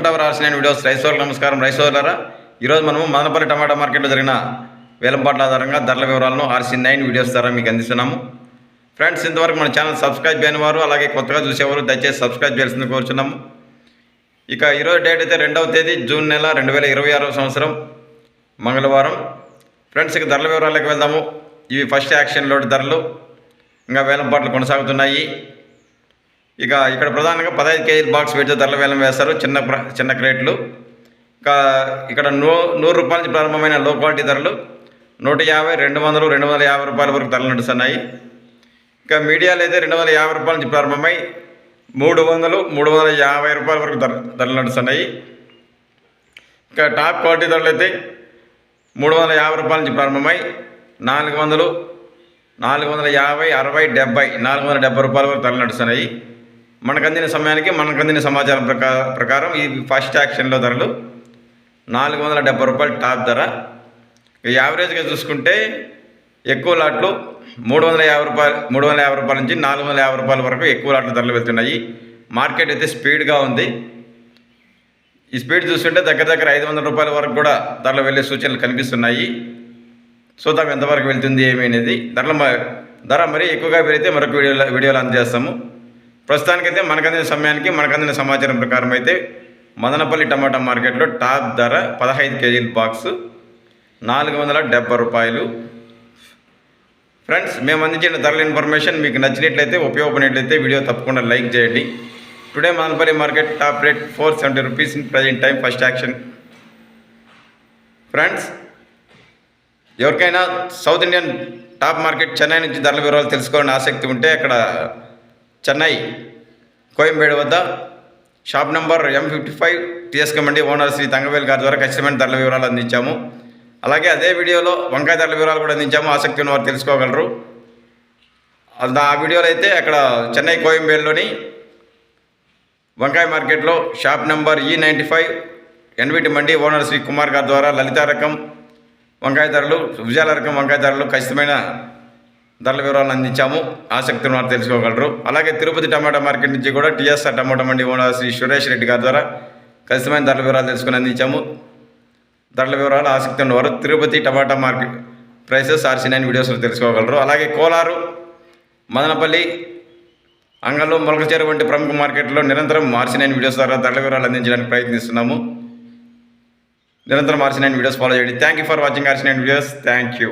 Welcome to our RC nine videos. రైతులకు నమస్కారం. రైతులారా, ఈరోజు మనము మదనపల్లి టమాటా మార్కెట్లో జరిగిన వేలంపాట్ల ఆధారంగా ధరల వివరాలను ఆర్సీ9 వీడియోస్ ద్వారా మీకు అందిస్తున్నాము. ఫ్రెండ్స్, ఇంతవరకు మన ఛానల్ సబ్స్క్రైబ్ చేయని వారు, అలాగే కొత్తగా చూసేవారు దయచేసి సబ్స్క్రైబ్ చేయాల్సింది కోరుచున్నాము. ఇక ఈరోజు డేట్ అయితే 2వ తేదీ జూన్ నెల 2026 సంవత్సరం మంగళవారం. ఫ్రెండ్స్, ఇక ధరల వివరాలకు వెళ్దాము. ఇవి ఫస్ట్ యాక్షన్ లోడ్ ధరలు, ఇంకా వేలంపాట్లు కొనసాగుతున్నాయి. ఇక ఇక్కడ ప్రధానంగా 15 కేజీల బాక్స్ పెట్టి ధరల వేలం వేస్తారు, చిన్న క్రేట్లు. ఇంకా ఇక్కడ 100 రూపాయల నుంచి ప్రారంభమైన లో క్వాలిటీ ధరలు 150, 200, 250 రూపాయల వరకు ధరలు నడుస్తున్నాయి. ఇక మీడియాలు అయితే 250 రూపాయల నుంచి ప్రారంభమై 300, 350 రూపాయల వరకు ధరలు నడుస్తున్నాయి. ఇక టాప్ క్వాలిటీ ధరలు అయితే 350 రూపాయల నుంచి ప్రారంభమై 400, 450, 60, 70, 470 రూపాయల వరకు ధరలు నడుస్తున్నాయి. మనకు అందిన సమయానికి మనకు సమాచారం ప్రకారం ఈ ఫస్ట్ యాక్షన్లో ధరలు 470 రూపాయలు టాప్ ధర. యావరేజ్గా చూసుకుంటే ఎక్కువ లాట్లు 350 రూపాయల నుంచి 450 రూపాయల వరకు ఎక్కువ లాట్లు ధరలు వెళ్తున్నాయి. మార్కెట్ అయితే స్పీడ్గా ఉంది. ఈ స్పీడ్ చూస్తుంటే దగ్గర 500 రూపాయల వరకు కూడా ధరలు వెళ్ళే సూచనలు కనిపిస్తున్నాయి. చూద్దాం ఎంతవరకు వెళ్తుంది ఏమి అనేది. ధర మరీ ఎక్కువగా పెరిగితే మరొక వీడియోలో అందజేస్తాము. ప్రస్తుతానికైతే మనకందిన సమయానికి మనకందిన సమాచారం ప్రకారం అయితే మదనపల్లి టమాటా మార్కెట్లో టాప్ ధర 15 కేజీల బాక్స్ 470 రూపాయలు. ఫ్రెండ్స్, మేము అందించిన ధరల ఇన్ఫర్మేషన్ మీకు నచ్చినట్లయితే, ఉపయోగపడినట్లయితే వీడియో తప్పకుండా లైక్ చేయండి. Today Madanapalle market top rate 470 rupees in present time first auction. Friends, ఎవరికైనా south Indian top market Chennai నుంచి ధరల వివరాలు తెలుసుకోవాలని ఆసక్తి ఉంటే అక్కడ చెన్నై కోయంబేడు వద్ద షాప్ నంబర్ M55 TSK మండి ఓనర్ శ్రీ తంగవేల్ గారి ద్వారా ఖచ్చితమైన ధరల వివరాలు అందించాము. అలాగే అదే వీడియోలో వంకాయ ధరల వివరాలు కూడా అందించాము. ఆసక్తి ఉన్నవారు తెలుసుకోగలరు. ఆ వీడియోలో అయితే అక్కడ చెన్నై కోయంబేడులోని వంకాయ మార్కెట్లో షాప్ నంబర్ E95 NVT మండి ఓనర్ శ్రీ కుమార్ గారి ద్వారా లలిత రకం వంకాయ ధరలు, విజయాల రకం వంకాయ ధరలు ఖచ్చితమైన ధరల వివరాలను అందించాము. ఆసక్తి ఉన్నవారు తెలుసుకోగలరు. అలాగే తిరుపతి టమాటా మార్కెట్ నుంచి కూడా TSR టమాటా మండి ఓనర్ శ్రీ సురేష్ రెడ్డి గారి ద్వారా ఖచ్చితమైన ధరల వివరాలు తెలుసుకుని అందించాము. ధరల వివరాలు ఆసక్తి ఉన్నవారు తిరుపతి టమాటా మార్కెట్ ప్రైసెస్ ఆర్సీ9 వీడియోస్లో తెలుసుకోగలరు. అలాగే కోలారు, మదనపల్లి, అంగళ్ళు, మొలకచేరు వంటి ప్రముఖ మార్కెట్లో నిరంతరం ఆర్సీ9 వీడియోస్ ద్వారా ధరల వివరాలు అందించడానికి ప్రయత్నిస్తున్నాము. నిరంతరం ఆర్సీ9 వీడియోస్ ఫాలో చేయండి. Thank you for watching RC nine videos. Thank you.